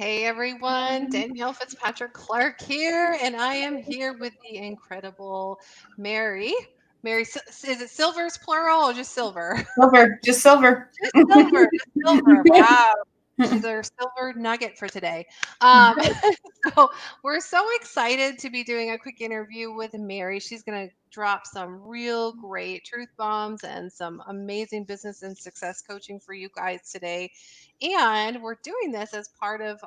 Hey everyone, Danielle Fitzpatrick Clark here, and I am here with the incredible Mary. Mary, is it Silver's plural or just Silver? Silver, just silver. Just Silver, just Silver. Wow. She's our silver nugget for today. Um, so we're so excited to be doing a quick interview with Mary. She's going to drop some real great truth bombs and some amazing business and success coaching for you guys today. And we're doing this as part of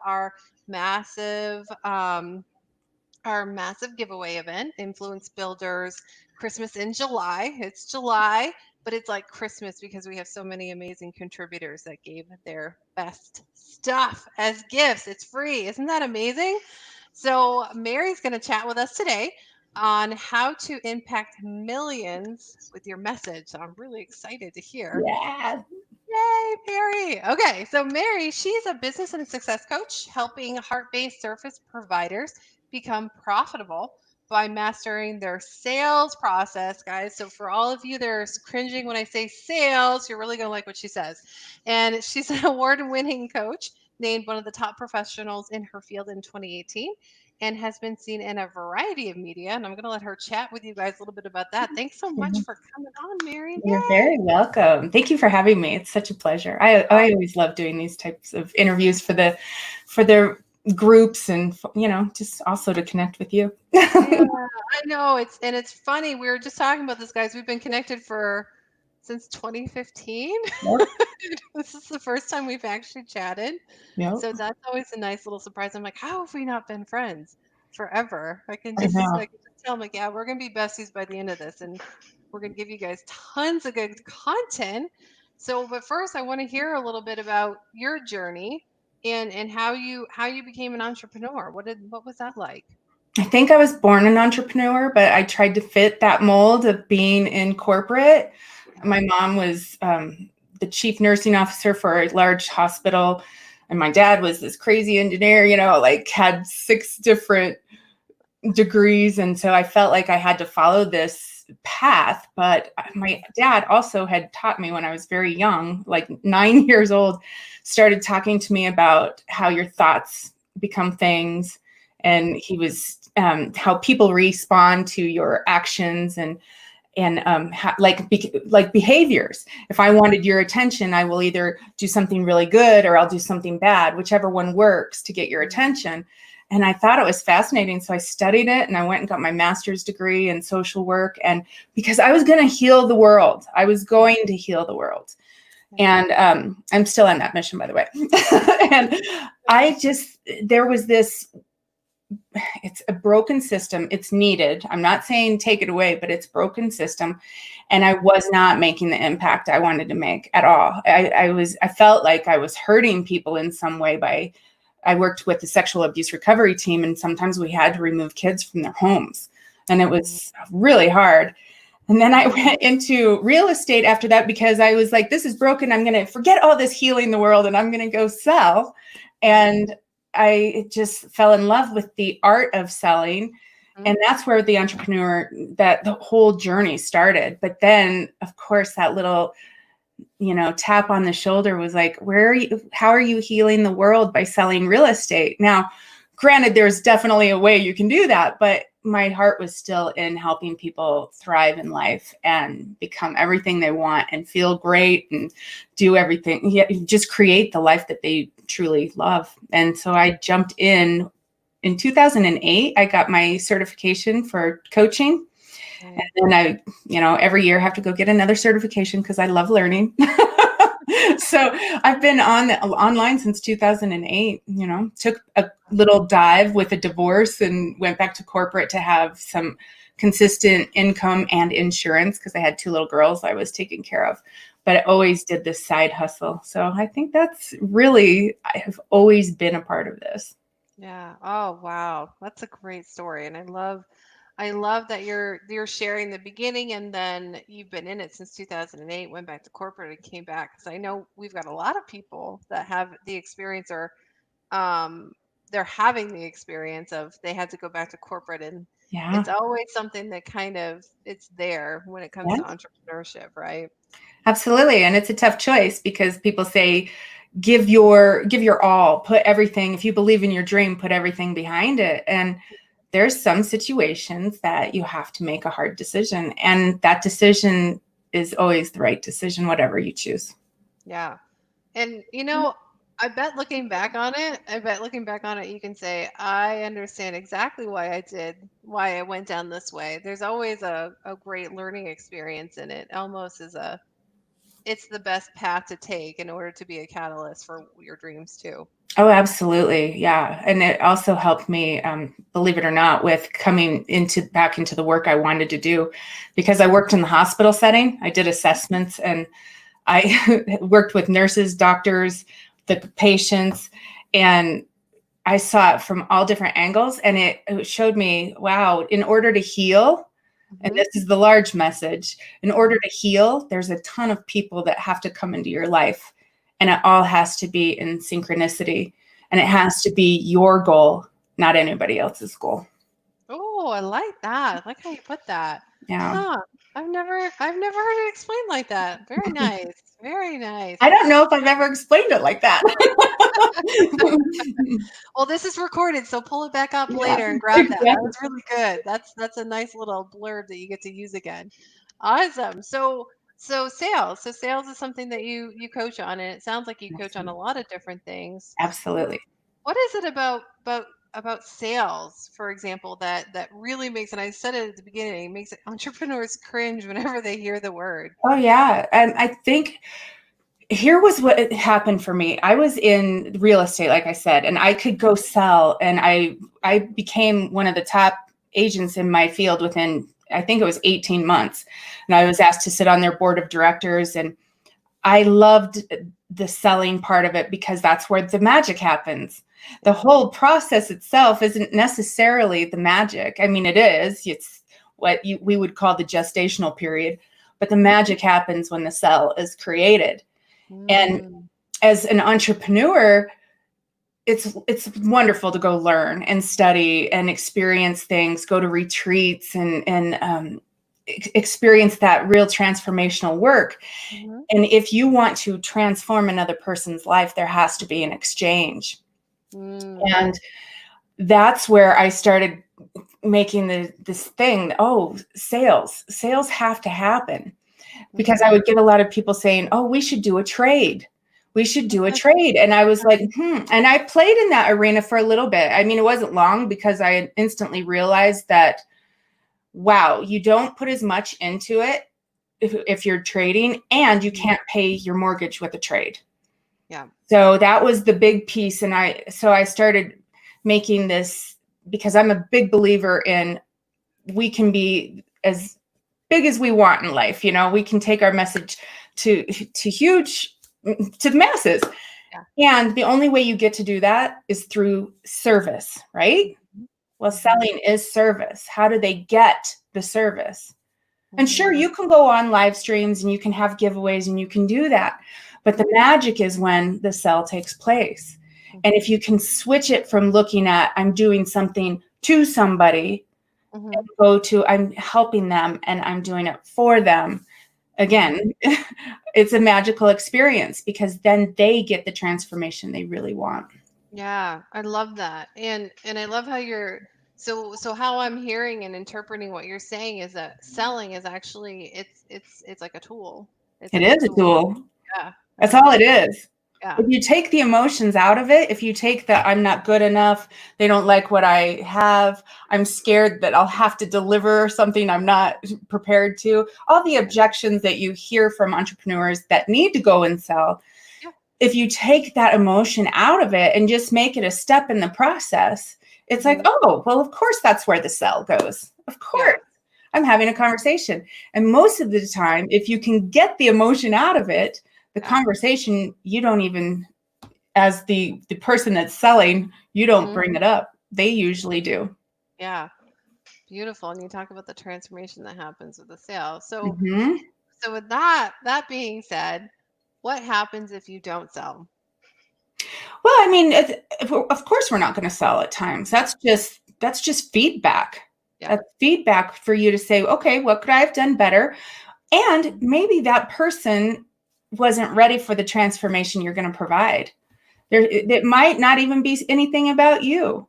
massive massive giveaway event, Influence Builders Christmas in July. It's July, but it's like Christmas because we have so many amazing contributors that gave their best stuff as gifts. It's free. Isn't that amazing? So, Mary's going to chat with us today on how to impact millions with your message. So, I'm really excited to hear. Yeah. Yay, Mary. Okay, so Mary, she's a business and success coach helping heart based service providers become profitable by mastering their sales process, guys. So, for all of you that are cringing when I say sales, you're really going to like what she says. And she's an award winning coach, named one of the top professionals in her field in 2018, and has been seen in a variety of media. And I'm going to let her chat with you guys a little bit about that. Thanks so much for coming on, Mary. You're Yay. very welcome. Thank you for having me. It's such a pleasure. I always love doing these types of interviews for the groups and just also to connect with you. Yeah, I know it's funny. We were just talking about this, guys. We've been connected for since 2015. Yep. This is the first time we've actually chatted. Yep. So that's always a nice little surprise. I'm like, how have we not been friends forever? I know. I can just tell them like, yeah, we're gonna be besties by the end of this, and we're gonna give you guys tons of good content. So, but first, I want to hear a little bit about your journey and how you became an entrepreneur. What was that like? I think I was born an entrepreneur, but I tried to fit that mold of being in corporate. My mom was the chief nursing officer for a large hospital, and my dad was this crazy engineer, like had 6 different degrees. And so I felt like I had to follow this path. But my dad also had taught me when I was very young, like 9 years old, started talking to me about how your thoughts become things. And he was how people respond to your actions and like behaviors. If I wanted your attention, I will either do something really good or I'll do something bad, whichever one works to get your attention. And I thought it was fascinating. So I studied it and I went and got my master's degree in social work. And because I was going to heal the world, I was going to heal the world. And I'm still on that mission, by the way. And there was this, it's a broken system. It's needed. I'm not saying take it away, but it's broken system. And I was not making the impact I wanted to make at all. I felt like I was hurting people in some way I worked with the sexual abuse recovery team, and sometimes we had to remove kids from their homes, and it was really hard. And then I went into real estate after that because I was like, this is broken. I'm going to forget all this healing the world and I'm going to go sell. And I just fell in love with the art of selling. And that's where that the whole journey started. But then, of course, that little tap on the shoulder was like, how are you healing the world by selling real estate? Now, granted, there's definitely a way you can do that, but my heart was still in helping people thrive in life and become everything they want and feel great and do everything. Yeah, just create the life that they truly love. And so I jumped in 2008, I got my certification for coaching. And then I, every year have to go get another certification because I love learning. So I've been online since 2008, took a little dive with a divorce and went back to corporate to have some consistent income and insurance because I had 2 little girls I was taking care of. But I always did this side hustle. So I think I have always been a part of this. Yeah. Oh, wow. That's a great story. And I love that you're sharing the beginning and then you've been in it since 2008, went back to corporate and came back. Because I know we've got a lot of people that have the experience or um, they're having the experience of they had to go back to corporate, and Yeah. it's always something that kind of it's there when it comes Yeah. to entrepreneurship, right? Absolutely. And it's a tough choice because people say, give your all, put everything. If you believe in your dream, put everything behind it. And there's some situations that you have to make a hard decision, and that decision is always the right decision, whatever you choose. Yeah. And I bet looking back on it, you can say, I understand exactly why I went down this way. There's always a great learning experience in it, almost it's the best path to take in order to be a catalyst for your dreams too. Oh, absolutely. Yeah. And it also helped me, believe it or not, with coming back into the work I wanted to do, because I worked in the hospital setting. I did assessments, and I worked with nurses, doctors, the patients, and I saw it from all different angles. And it showed me, wow, in order to heal, and Mhm. this is the large message, in order to heal, there's a ton of people that have to come into your life. And it all has to be in synchronicity. And it has to be your goal, not anybody else's goal. Oh, I like that. I like how you put that. Yeah. Huh. I've never heard it explained like that. Very nice. Very nice. I don't know if I've ever explained it like that. Well, this is recorded, so pull it back up Yeah, later and grab that. That exactly. was really good. That's a nice little blurb that you get to use again. Awesome. So sales is something that you coach on, and it sounds like you coach on a lot of different things. Absolutely. What is it about sales, for example, that really makes, and I said it at the beginning, makes entrepreneurs cringe whenever they hear the word? Oh, yeah. I think here was what happened for me. I was in real estate, like I said, and I could go sell, and I became one of the top agents in my field within, I think it was 18 months. And I was asked to sit on their board of directors, and I loved the selling part of it because that's where the magic happens. The whole process itself isn't necessarily the magic. I mean, it is. It's what we would call the gestational period, but the magic happens when the cell is created. And Mm, as an entrepreneur, it's wonderful to go learn and study and experience things, go to retreats, and experience that real transformational work. mhm, And if you want to transform another person's life, there has to be an exchange. mm, And that's where I started making this thing. Oh, sales have to happen, because I mhm. would get a lot of people saying, oh, we should do a trade. We should do a trade. And I was like, And I played in that arena for a little bit. I mean, it wasn't long, because I instantly realized that, wow, you don't put as much into it if you're trading, and you can't pay your mortgage with a trade. Yeah. So that was the big piece. And I started making this, because I'm a big believer in, we can be as big as we want in life. We can take our message to the masses. Yeah. And the only way you get to do that is through service, right? Well, Mhm, selling is service. How do they get the service? And sure, mhm, you can go on live streams and you can have giveaways and you can do that. But the magic is when the sell takes place. And if mhm, you can switch it from looking at, I'm doing something to somebody, mhm, go to, I'm helping them and I'm doing it for them. mhm. Again, it's a magical experience, because then they get the transformation they really want. Yeah, I love that. And I love how you're so how I'm hearing and interpreting what you're saying is that selling is actually it's like a tool. It's It like a is a tool. tool. Yeah. I That's love all it that. is. Yeah. If you take the emotions out of it, if you take the, I'm not good enough, they don't like what I have, I'm scared that I'll have to deliver something I'm not prepared to, all the objections that you hear from entrepreneurs that need to go and sell, Yeah. if you take that emotion out of it and just make it a step in the process, it's like, Mhm. oh, well, of course that's where the sell goes. Of Yeah. course. I'm having a conversation. And most of the time, if you can get the emotion out of it, the Yeah. conversation, you don't even, as the person that's selling, you don't Mhm. bring it up. They usually do. Yeah. Beautiful. And you talk about the transformation that happens with the sale. So Hmm. so with that being said, what happens if you don't sell? Well, I mean, of course, we're not going to sell at times. That's just feedback. Yeah. That's feedback for you to say, okay, what could I have done better? And maybe that person wasn't ready for the transformation you're going to provide. It might not even be anything about you.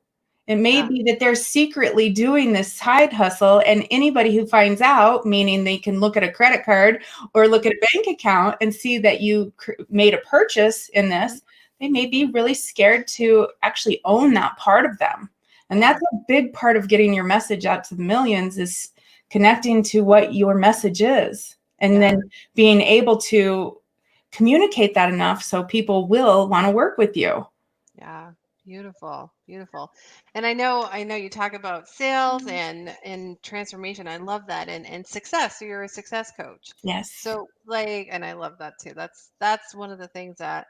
It may be that they're secretly doing this side hustle, and anybody who finds out, meaning they can look at a credit card or look at a bank account and see that you made a purchase in this, they may be really scared to actually own that part of them. And that's a big part of getting your message out to the millions, is connecting to what your message is, and then being able to communicate that enough so people will want to work with you. Yeah. Beautiful. Beautiful. And I know you talk about sales and transformation. I love that. And success. So you're a success coach. Yes. So like, and I love that too. That's one of the things that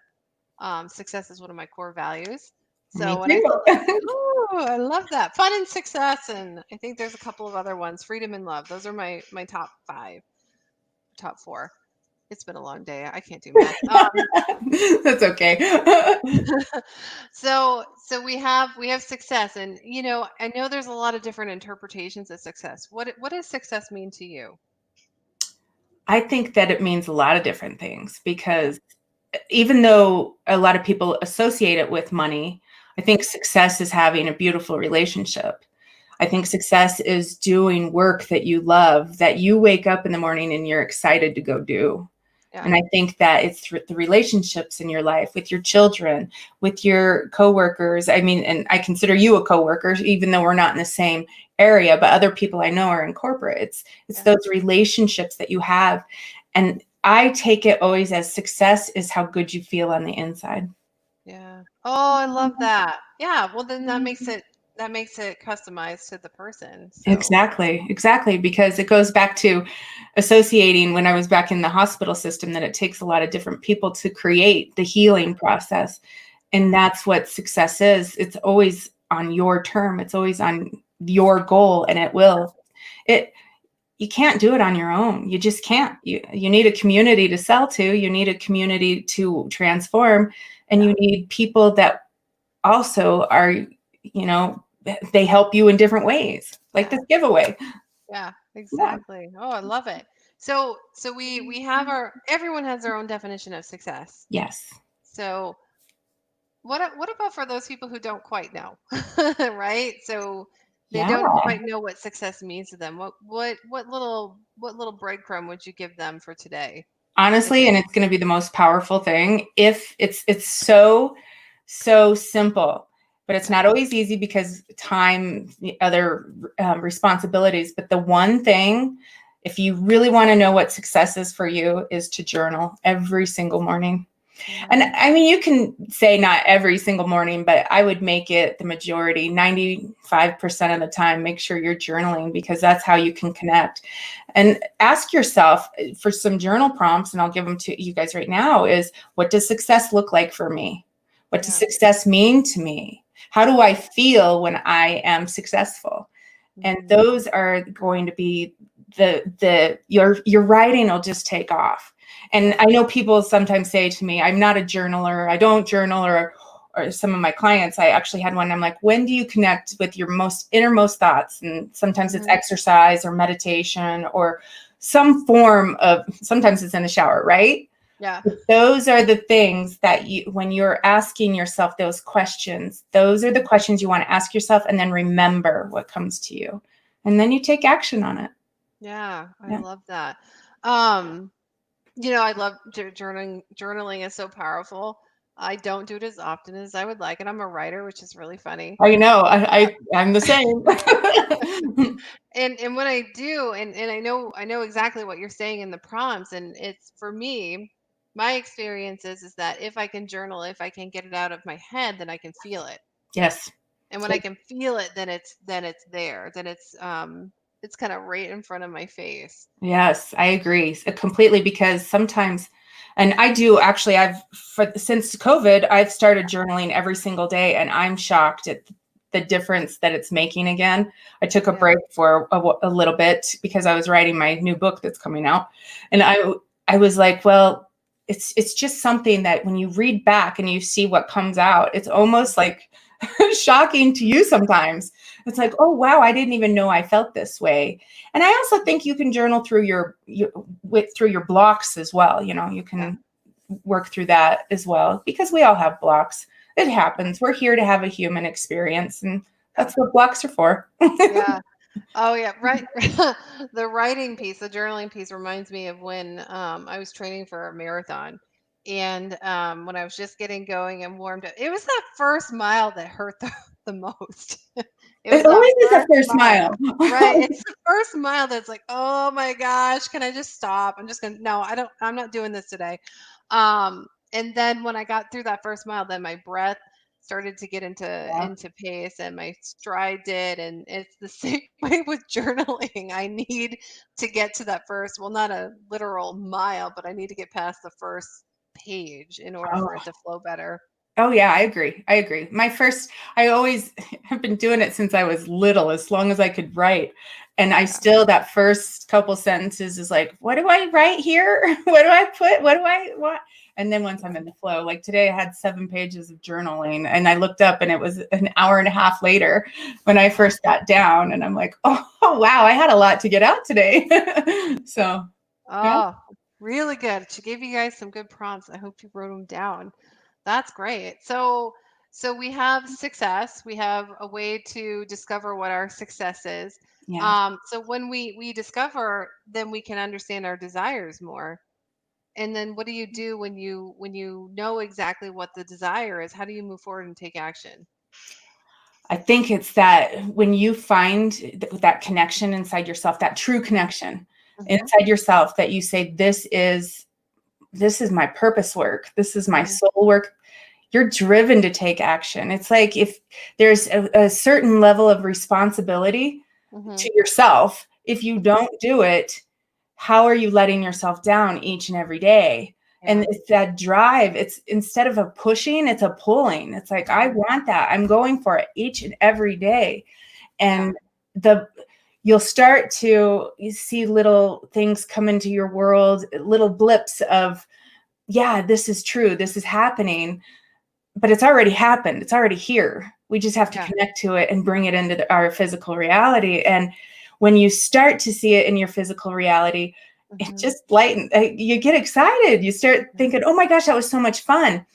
success is one of my core values. So when I felt like, ooh, I love that. Fun and success. And I think there's a couple of other ones. Freedom and love. Those are my top 5, top 4. It's been a long day. I can't do math. That's okay. So we have success, and I know there's a lot of different interpretations of success. What does success mean to you? I think that it means a lot of different things, because even though a lot of people associate it with money, I think success is having a beautiful relationship. I think success is doing work that you love, that you wake up in the morning and you're excited to go do. And I think that it's the relationships in your life with your children, with your coworkers. I mean, and I consider you a coworker, even though we're not in the same area, but other people I know are in corporate. It's those relationships that you have. And I take it always as success is how good you feel on the inside. Yeah. Oh, I love that. Yeah. Well, then that makes it customized to the person. So. Exactly. Because it goes back to associating when I was back in the hospital system, that it takes a lot of different people to create the healing process. And that's what success is. It's always on your term. It's always on your goal, and you can't do it on your own. You just can't. You need a community to sell to. You need a community to transform, and you need people that also are, they help you in different ways, like this giveaway. Yeah, exactly. Oh, I love it. So we have everyone has their own definition of success. Yes. So what about for those people who don't quite know, right? So they don't quite know what success means to them. What little breadcrumb would you give them for today? Honestly, and it's going to be the most powerful thing. If it's so simple, but it's not always easy because time, other responsibilities. But the one thing, if you really want to know what success is for you, is to journal every single morning. And I mean, you can say not every single morning, but I would make it the majority, 95% of the time, make sure you're journaling, because that's how you can connect. And ask yourself for some journal prompts, and I'll give them to you guys right now, is what does success look like for me? What does success mean to me? How do I feel when I am successful? And those are going to be your writing will just take off. And I know people sometimes say to me, I'm not a journaler. I don't journal, or some of my clients, I actually had one. I'm like, when do you connect with your innermost thoughts? And sometimes it's exercise or meditation or some form of, sometimes it's in the shower, right? Yeah. But those are the things that when you're asking yourself those questions, those are the questions you want to ask yourself, and then remember what comes to you. And then you take action on it. Yeah, I love that. I love journaling. Journaling is so powerful. I don't do it as often as I would like, and I'm a writer, which is really funny. I know. I'm the same. And when I do, and I know exactly what you're saying in the prompts, and it's, for me, my experience is that if I can journal, if I can get it out of my head, then I can feel it. Yes. And when I can feel it, then it's there. Then it's kind of right in front of my face. Yes, I agree completely, because sometimes, and I do actually, since COVID, I've started journaling every single day, and I'm shocked at the difference that it's making again. I took a break for a little bit because I was writing my new book that's coming out. And I was like, well, it's just something that when you read back and you see what comes out, it's almost like shocking to you sometimes. It's like, oh, wow, I didn't even know I felt this way. And I also think you can journal through your blocks as well. You can work through that as well, because we all have blocks. It happens. We're here to have a human experience, and that's what blocks are for. Yeah. Oh yeah, right. The writing piece, the journaling piece reminds me of when I was training for a marathon. And when I was just getting going and warmed up, it was that first mile that hurt the most. It was It that always is a first first mile. mile. Right. It's the first mile that's like, oh my gosh, can I just stop? I'm just gonna no, I'm not doing this today. And then when I got through that first mile, then my breath started to get Yeah. into pace and my stride did, and it's the same way with journaling. I need to get to that first, well, not a literal mile, but I need to get past the first page in order Oh, for it to flow better. oh yeah, I agree. I agree. I always have been doing it since I was little, as long as I could write. And I Yeah. still, that first couple sentences is like, what do I write here? What do I put? What do I what? And then once I'm in the flow, like today I had 7 pages of journaling, and I looked up and it was an hour and a half later when I first got down, and I'm like, oh wow, I had a lot to get out today. So yeah. Oh, really good. She gave you guys some good prompts. I hope you wrote them down. That's great. So we have success. We have a way to discover what our success is. Yeah. So when we discover, then we can understand our desires more. And then what do you do when you know exactly what the desire is? How do you move forward and take action? I think it's that when you find that connection inside yourself, that true connection Hmm. inside yourself, that you say, this is my purpose work. This is my Hmm. soul work. You're driven to take action. It's like if there's a certain level of responsibility Hmm. to yourself. If you don't do it, how are you letting yourself down each and every day? And Yeah. it's that drive. It's instead of a pushing, it's a pulling. It's like, I Hmm. want that. I'm going for it each and every day. Yeah. And the you'll start to you see little things come into your world, little blips of, yeah, this is true. This is happening, but it's already happened. It's already here. We just have to Yeah. connect to it and bring it into our physical reality. And when you start to see it in your physical reality, it Hmm. just lighten. You get excited. You start thinking, "Oh my gosh, that was so much fun!"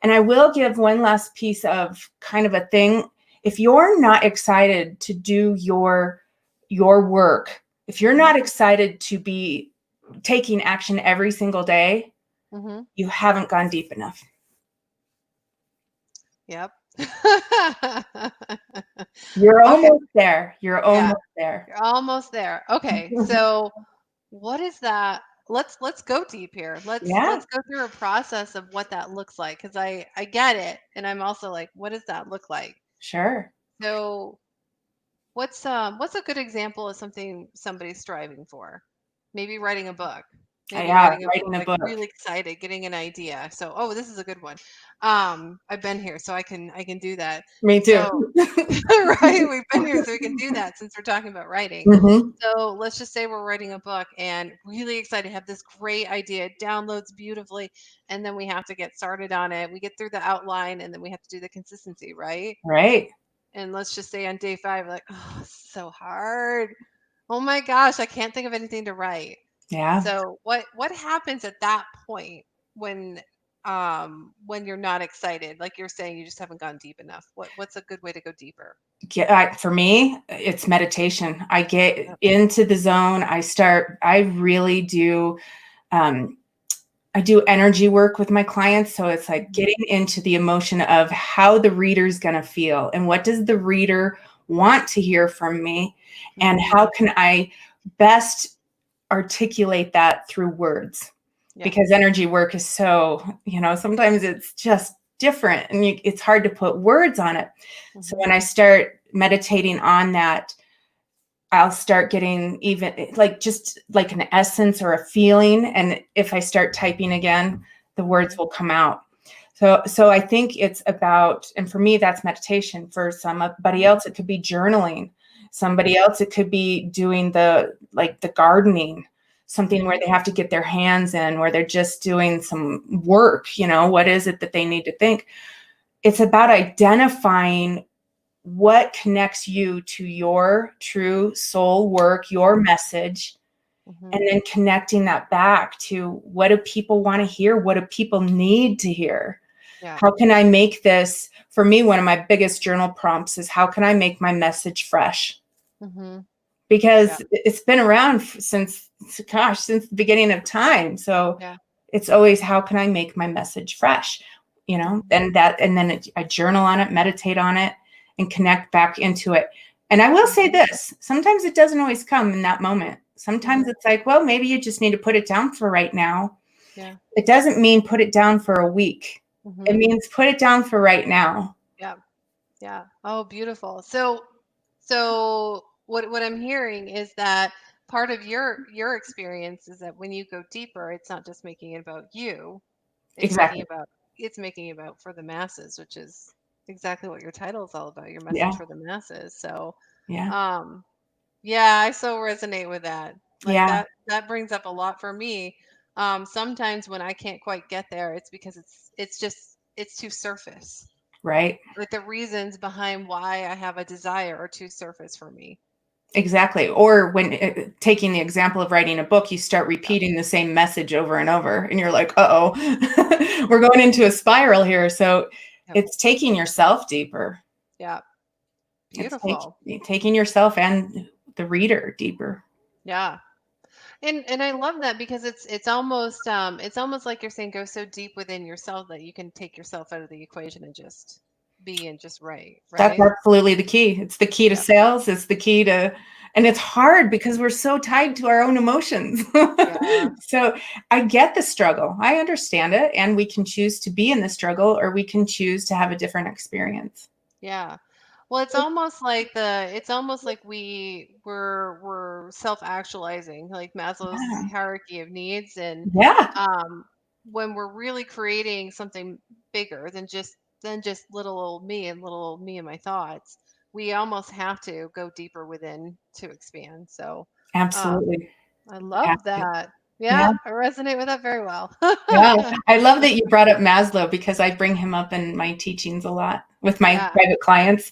And I will give one last piece of kind of a thing. If you're not excited to do your work, if you're Hmm. not excited to be taking action every single day, Hmm. you haven't gone deep enough. Yep. You're Okay. almost there. You're Yeah. almost there. You're almost there. Okay. So what is that? Let's go deep here. Yeah, Let's go through a process of what that looks like, because I get it, and I'm also like, what does that look like? sure. So what's a good example of something somebody's striving for? Maybe writing a book. Maybe Yeah, writing a book, writing a like book. really excited, getting an idea. So, oh, this is a good one. I've been here, so I can do that. Me too. So, right, we've been here, so we can do that since we're talking about writing. Mhm. So let's just say we're writing a book and really excited, have this great idea. It downloads beautifully, and then we have to get started on it. We get through the outline, and then we have to do the consistency, right? Right. And let's just say on day 5, like, oh, it's so hard. Oh my gosh, I can't think of anything to write. Yeah. So what happens at that point when you're not excited? Like you're saying, you just haven't gone deep enough. What's a good way to go deeper? For me, it's meditation. I get Yep. into the zone. I really do, um, I do energy work with my clients. So it's like Mhm. getting into the emotion of how the reader's going to feel and what does the reader want to hear from me, and Mhm. how can I best articulate that through words, Yeah. because energy work is so, sometimes it's just different, and it's hard to put words on it. So Mhm. when I start meditating on that, I'll start getting even like just like an essence or a feeling. And if I start typing again, the words Mhm. will come out. So I think it's about, and for me, that's meditation. For somebody else, it could be journaling. Somebody else, it could be doing the gardening, something where Mhm. they have to get their hands in, where they're just doing some work. What is it that they need to think? It's about identifying what connects you to your true soul work, your message, Mhm. and then connecting that back to what do people want to hear? What do people need to hear? Yeah. How can I make this, for me, one of my biggest journal prompts is how can I make my message fresh? Mhm. Yeah. Because it's been around since, gosh, since the beginning of time. So Yeah. it's always, how can I make my message fresh? Mhm. And then I journal on it, meditate on it, and connect back into it. And I will say this, sometimes it doesn't always come in that moment. Sometimes Mhm. it's like, well, maybe you just need to put it down for right now. Yeah. It doesn't mean put it down for a week. It Mhm. means put it down for right now. Yeah. Yeah. Oh, beautiful. So what I'm hearing is that part of your experience is that when you go deeper, it's not just making it about you. It's making Exactly. it about it's making it about for the masses, which is exactly what your title is all about, your message Yeah. for the masses. So, Yeah. um, yeah, I so resonate with that. Like Yeah. that brings up a lot for me. Sometimes when I can't quite get there, it's because it's too surface. Right. Like the reasons behind why I have a desire are too surface for me. Exactly. Or when taking the example of writing a book, you start Yeah. repeating the same message over and over, and you're like, uh-oh, we're going into a spiral here. So Yep. it's taking yourself deeper. Yeah. It's Beautiful. taking yourself and the reader deeper. Yeah. And I love that because it's almost like you're saying go so deep within yourself that you can take yourself out of the equation and just be and just write, That's right? absolutely the key. It's the key to Yeah. sales. It's the key to, and it's hard because we're so tied to our own emotions. Yeah. So I get the struggle. I understand it. And we can choose to be in the struggle, or we can choose to have a different experience. Yeah. Well, it's almost like we're self-actualizing, like Maslow's Yeah. hierarchy of needs, and Yeah. um when we're really creating something bigger than just little old me and little old me and my thoughts, we almost have to go deeper within to expand. So, um Absolutely. I Have love to. that. Yeah. Yeah, I resonate with that very well. Yeah. I love that you brought up Maslow because I bring him up in my teachings a lot with my Yeah. private clients.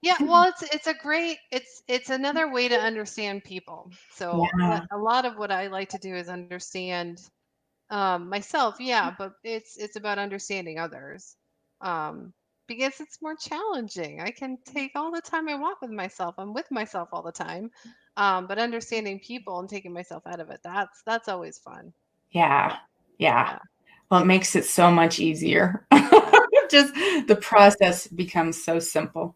Yeah, well, it's a great it's another way to understand people. So Yeah. a lot of what I like to do is understand myself, yeah, but it's about understanding others. Um, because it's more challenging. I can take all the time I want with myself. I'm with myself all the time. But understanding people and taking myself out of it, that's always fun. Yeah. Yeah. Yeah. Well, it makes it so much easier. Yeah. Just the process becomes so simple.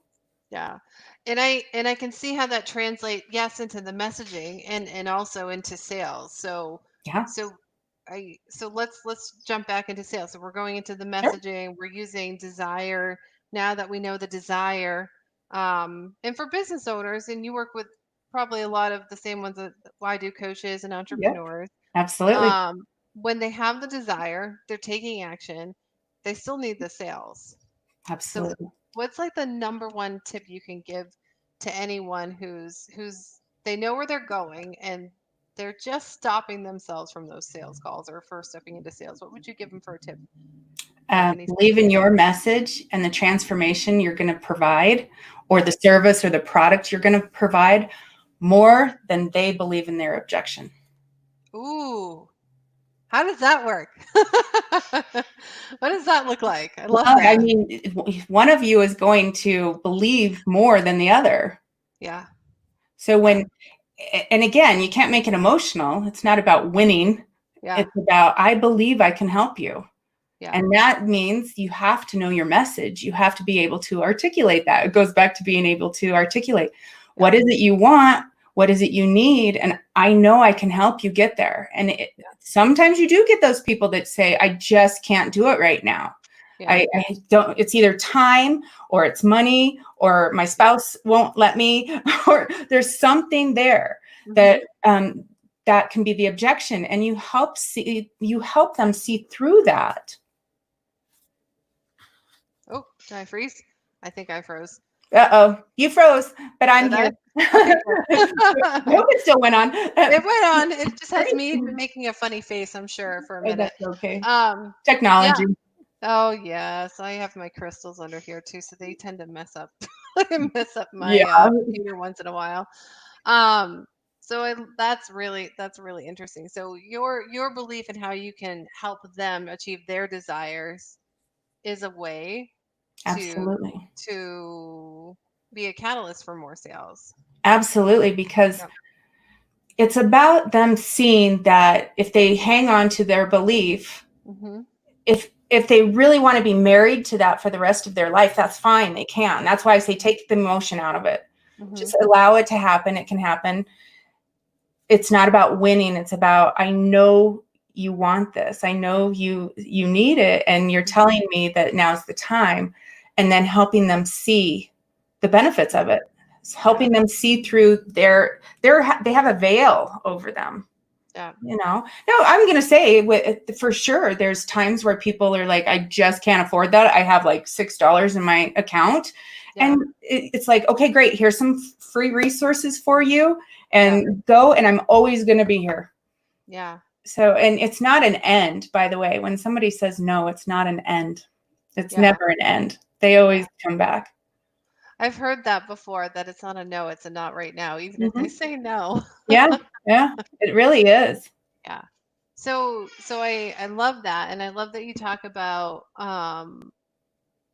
Yeah. And I can see how that translate yes into the messaging and also into sales. So Yeah. so so let's jump back into sales. So we're going into the Sure. messaging, we're using desire now that we know the desire. And for business owners, and you work with probably a lot of the same ones that I do, coaches and Yep. entrepreneurs. Absolutely. Um, when they have the desire, they're taking action, they still need the sales. So Absolutely. what's like the number one tip you can give to anyone who's they know where they're going and they're just stopping themselves from those sales calls or first stepping into sales? What would you give them for a tip for any Believe in sales? your message and the transformation you're going to provide, or Yeah. the service or the product you're going to provide, more than they believe in their objection. Ooh, how does that work? What does that look like? I Well, love I that. mean, one of you is going to believe more than the other. Yeah. So Yeah. and again, you can't make it emotional. It's not about winning. Yeah. It's about, I believe I can help you. Yeah. And that means you have to know your message. You have to be able to articulate that. It goes back to being able to articulate Yeah. what is it you want? What is it you need? And I know I can help you get there. And Yeah. sometimes you do get those people that say, I just can't do it right now. Yeah. I don't, it's either time or it's money or my spouse won't let me, or there's something there Mm-hmm. that, that can be the objection. And you help them see through that. Oh, did I freeze? I think I froze. Uh-oh, you froze, but I'm Did I? here. Okay, I cool. hope it still went on. It went on. It just has Great. me making a funny face, I'm sure, for a minute. That's okay. Um, yeah. Technology. Oh, yes. I have my crystals under here too, so they tend to mess up mess up my Yeah. computer once in a while. Um, that's really interesting. So your belief in how you can help them achieve their desires is a way to Absolutely. to be a catalyst for more sales. Absolutely. Because Yep. it's about them seeing that if they hang on to their belief, Mhm. if they really want to be married to that for the rest of their life, that's fine. They can. That's why I say take the emotion out of it. Mhm. Just allow it to happen. It can happen. It's not about winning. It's about, I know you want this. I know you need it, and you're Mhm. telling me that now's the time, and then helping them see the benefits of it. It's Yeah. helping them see through they have a veil over them. Yeah. No, I'm going to say for sure, there's times where people are like, I just can't afford that. I have like $6 in my account. Yeah. And it's like, okay, great. Here's some free resources for you, Yeah. and go. And I'm always going to be here. Yeah. So, and it's not an end, by the way. When somebody says no, it's not an end. It's Yeah. never an end. They Yeah. always come back. I've heard that before, that it's not a no, it's a not right now, even if they Hmm. say no. Yeah. Yeah. It really is. Yeah. So I love that, and I love that you talk about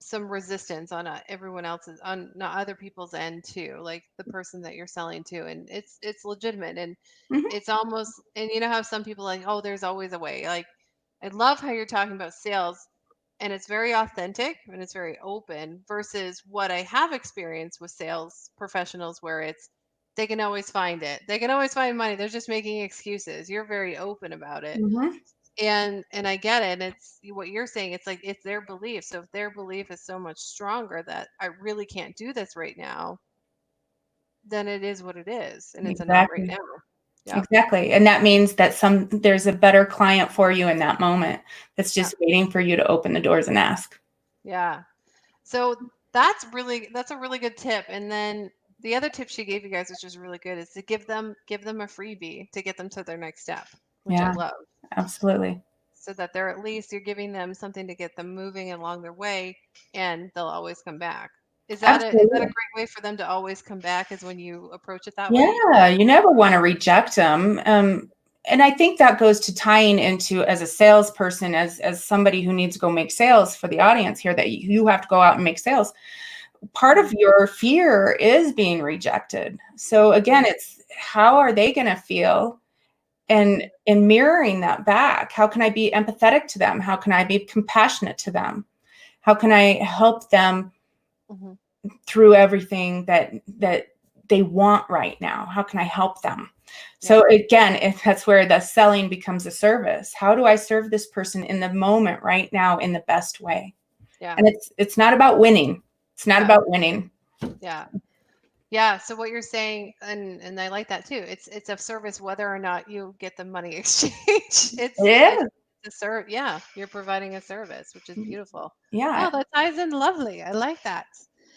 some resistance on everyone else's, on not other people's end too, like the person that you're selling to, and it's legitimate, and Hmm. it's almost, and you know how some people like, oh, there's always a way. Like, I love how you're talking about sales, and it's very authentic and it's very open, versus what I have experienced with sales professionals where it's, they can always find it. They can always find money. They're just making excuses. You're very open about it. Hmm. And I get it. And it's what you're saying. It's like, it's their belief. So if their belief is so much stronger that I really can't do this right now, then it is what it is. And it's a not right Exactly. now. Yeah. Exactly. And that means that there's a better client for you in that moment that's Yeah. just waiting for you to open the doors and ask. Yeah. So that's a really good tip. And then the other tip she gave you guys, which is really good, is to give them a freebie to get them to their next step, which I Yeah, love. absolutely. So that they're, at least you're giving them something to get them moving along their way, and they'll always come back. Is that a Absolutely. great way for them to always come back, is when you approach it that way? Yeah, you never want to reject them. And I think that goes to tying into, as a salesperson, as somebody who needs to go make sales for the audience here, that you have to go out and make sales. Part of Mhm. your fear is being rejected. So again, it's how are they going to feel, and Mhm. mirroring that back. How can I be empathetic to them? How can I be compassionate to them? How can I help them Mhm. through everything that they want right now? How can I help them? Yeah. So again, if that's where the selling becomes a service, how do I serve this person in the moment right now in the best way? Yeah. And it's not about winning. It's not Yeah. about winning. Yeah. Yeah, so what you're saying, and I like that too. It's a service whether or not you get the money exchange. It's It a serve. Yeah, you're providing a service, which is is. beautiful. Yeah. Oh, that ties in lovely. I like that.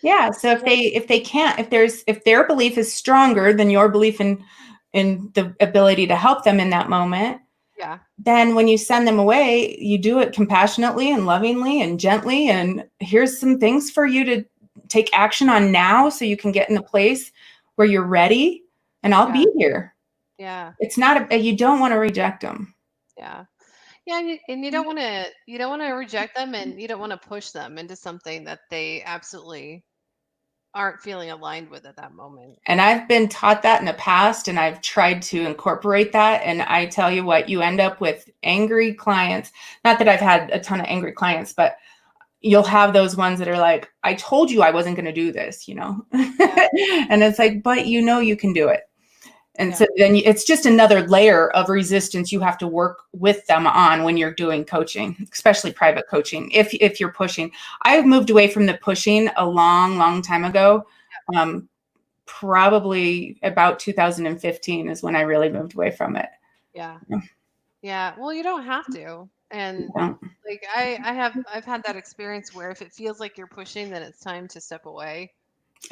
Yeah. So Well, if they can't, if their belief is stronger than your belief in the ability to help them in that moment, yeah, then when you send them away, you do it compassionately and lovingly and gently. And here's some things for you to take action on now so you can get in the place where you're ready, and I'll yeah, be here. yeah, It's not you don't want to reject them. yeah, yeah. And you don't want to reject them, and you don't want to push them into something that they absolutely aren't feeling aligned with at that moment. And I've been taught that in the past, and I've tried to incorporate that. And I tell you what, you end up with angry clients. Not that I've had a ton of angry clients, but you'll have those ones that are like, I told you I wasn't going to do this. Yeah, And it's like, but you can do it. And so yeah, then it's just another layer of resistance you have to work with them on when you're doing coaching, especially private coaching. If you're pushing, I've moved away from the pushing a long, long time ago. Um, Probably about 2015 is when I really moved away from it. yeah, yeah. Well, you don't have to, and Yeah. like I've had that experience where if it feels like you're pushing, then it's time to step away.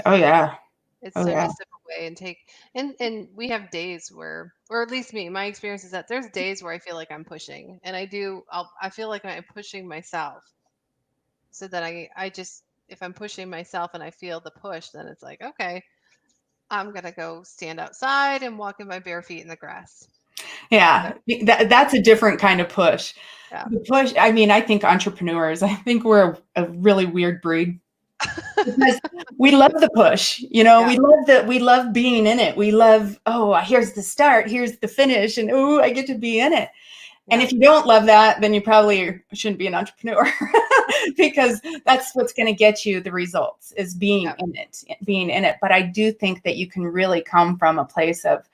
Oh yeah. It's Oh time yeah. to step away and take, and we have days where, or at least me, my experience is that there's days where I feel like I'm pushing, and I feel like I'm pushing myself, so that I just, if I'm pushing myself and I feel the push, then it's like, okay, I'm going to go stand outside and walk in my bare feet in the grass. Yeah, that's a different kind of push. Yeah. The push, I mean, I think entrepreneurs, I think we're a really weird breed because we love the push. Yeah. We love being in it. We love, oh, here's the start, here's the finish, and oh, I get to be in it. And Yeah. if you don't love that, then you probably shouldn't be an entrepreneur because that's what's going to get you the results is being Yeah. in it, being in it. But I do think that you can really come from a place of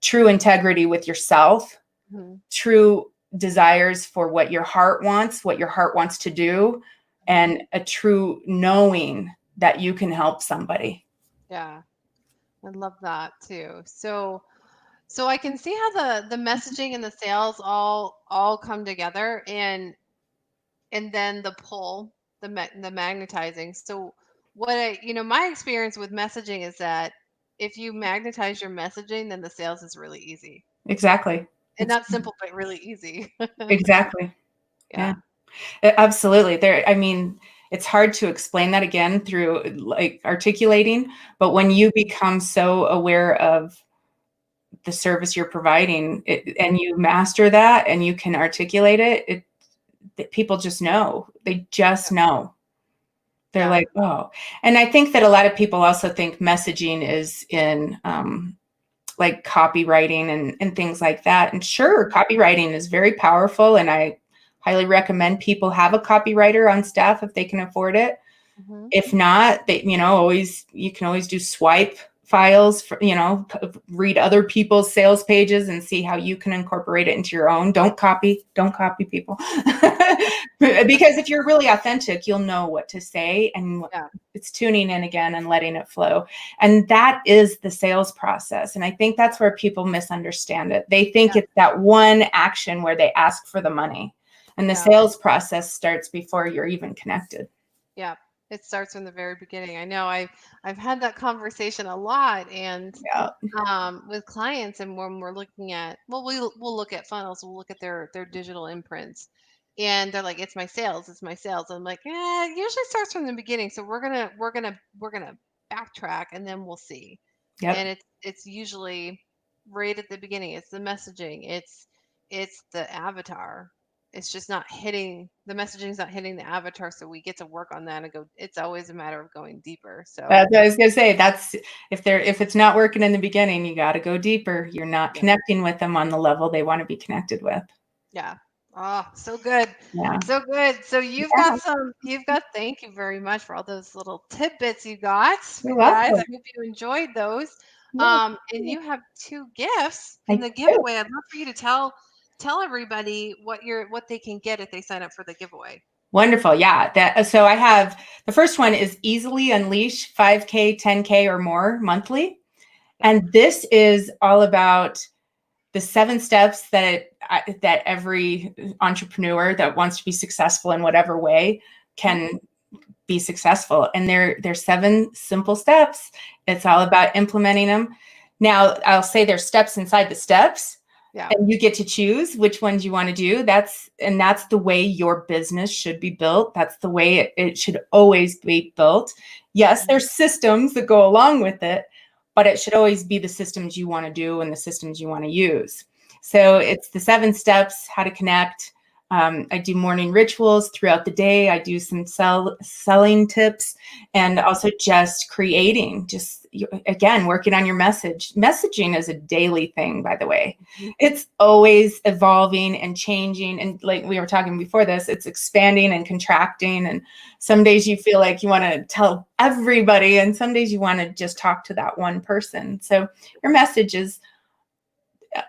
true integrity with yourself, Mhm. true desires for what your heart wants to do, and a true knowing that you can help somebody. Yeah. I love that too. So I can see how the messaging and the sales all come together, and then the pull, the magnetizing. So what my experience with messaging is that if you magnetize your messaging, then the sales is really easy. Exactly. And It's not simple, but really easy. exactly. Yeah. Yeah. Absolutely. I mean, it's hard to explain that again through like articulating, but when you become so aware of the service you're providing and you master that and you can articulate that people just know. They just Yeah. know. They're Yeah. like, oh. And I think that a lot of people also think messaging is in like copywriting and things like that. And sure, copywriting is very powerful. And I highly recommend people have a copywriter on staff if they can afford it. Hmm. If not, they, you can always do swipe files for, read other people's sales pages and see how you can incorporate it into your own. Don't copy people. Because if you're really authentic, you'll know what to say, and Yeah. it's tuning in again and letting it flow. And that is the sales process. And I think that's where people misunderstand it. They think Yeah. it's that one action where they ask for the money. And the Yeah. sales process starts before you're even connected. Yeah. It starts from the very beginning. I know I've had that conversation a lot, and Yeah. with clients, and when we're looking at, well, we'll look at funnels, we'll look at their digital imprints, and they're like, it's my sales. I'm like, it usually starts from the beginning, so we're gonna backtrack, and then we'll see. Yep. And it's usually right at the beginning. It's the messaging. It's the avatar. It's just not hitting the messaging's not hitting the avatar, so we get to work on that and go. It's always a matter of going deeper. So That's what I was gonna say. That's if it's not working in the beginning, you got to go deeper. You're not yeah, connecting with them on the level they want to be connected with. yeah. Oh, so good. Yeah. So good. So you've got thank you very much for all those little tidbits you got, You're guys. welcome. I hope you enjoyed those. Yeah, And you have two gifts in I the do. giveaway. I'd love for you to tell everybody what they can get if they sign up for the giveaway. Wonderful. Yeah. So I have the first one is Easily Unleash 5K, 10K or more monthly. And this is all about the 7 steps that every entrepreneur that wants to be successful in whatever way can be successful. And they're 7 simple steps. It's all about implementing them. Now, I'll say there's steps inside the steps. Yeah. And you get to choose which ones you want to do. That's the way your business should be built. That's the way it should always be built. Yes, there's systems that go along with it, but it should always be the systems you want to do and the systems you want to use. So it's the 7 steps, how to connect. I do morning rituals throughout the day. I do some selling tips, and also just creating, again, working on your message. Messaging is a daily thing, by the way. It's always evolving and changing. And like we were talking before this, it's expanding and contracting. And some days you feel like you want to tell everybody, and some days you want to just talk to that one person. So your message is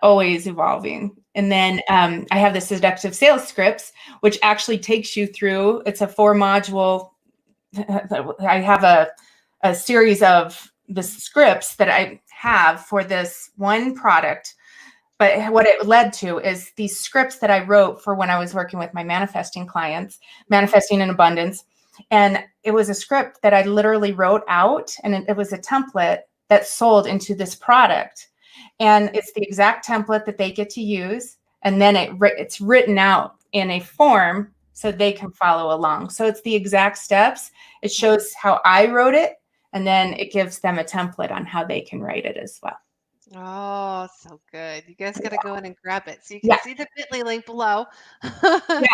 always evolving. And then I have the Seductive Sales Scripts, which actually takes you through. It's a 4-module. I have a series of the scripts that I have for this one product. But what it led to is these scripts that I wrote for when I was working with my manifesting clients, manifesting in abundance. And it was a script that I literally wrote out, and it was a template that sold into this product. And it's the exact template that they get to use. And then it's written out in a form so they can follow along. So it's the exact steps. It shows how I wrote it, And then it gives them a template on how they can write it as well. Oh, so good. You guys got to go in and grab it. So you can Yeah. see the bit.ly link below. Yeah,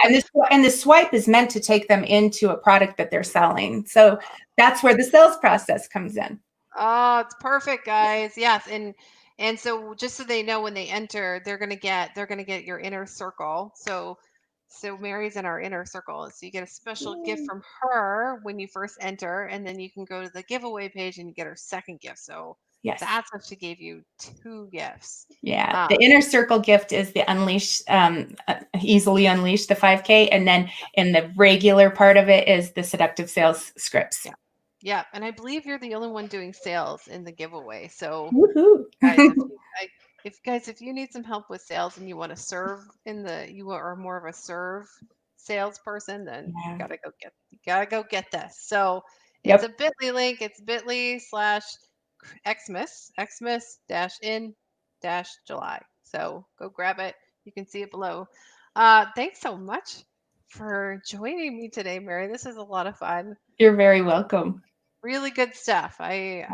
and the swipe is meant to take them into a product that they're selling. So that's where the sales process comes in. Oh, it's perfect, guys. Yes, and so just so they know when they enter, they're gonna get your inner circle. So Mary's in our inner circle. So you get a special gift from her when you first enter, and then you can go to the giveaway page and you get her second gift. So Yes. that's what she gave you, 2 gifts. Yeah. The inner circle gift is the easily unleash the 5K. And then in the regular part of it is the seductive sales scripts. Yeah. Yeah, and I believe you're the only one doing sales in the giveaway. So Woohoo. guys, if you need some help with sales and you want to serve you are more of a serve salesperson, then Yeah. you gotta go get this. So Yep. it's a bit.ly link. It's bit.ly/xmas dash in dash July. So go grab it. You can see it below. Thanks so much for joining me today, Mary. This is a lot of fun. You're very welcome. Really good stuff. I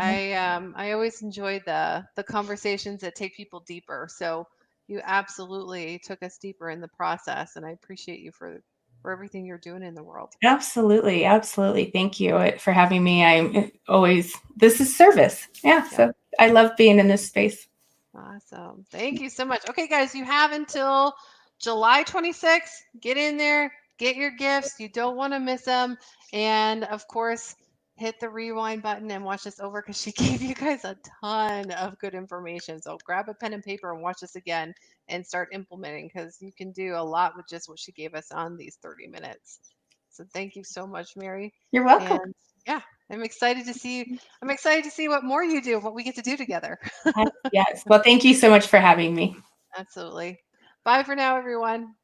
always enjoy the conversations that take people deeper. So you absolutely took us deeper in the process, and I appreciate you for everything you're doing in the world. Absolutely. Absolutely. Thank you for having me. This is service. Yeah. So I love being in this space. Awesome. Thank you so much. Okay, guys, you have until July 26th. Get in there, get your gifts. You don't want to miss them. And of course, hit the rewind button and watch this over because she gave you guys a ton of good information. So grab a pen and paper and watch this again and start implementing because you can do a lot with just what she gave us on these 30 minutes. So thank you so much, Mary. You're welcome. And yeah, I'm excited to see what more you do, what we get to do together. Yes. Well, thank you so much for having me. Absolutely. Bye for now, everyone.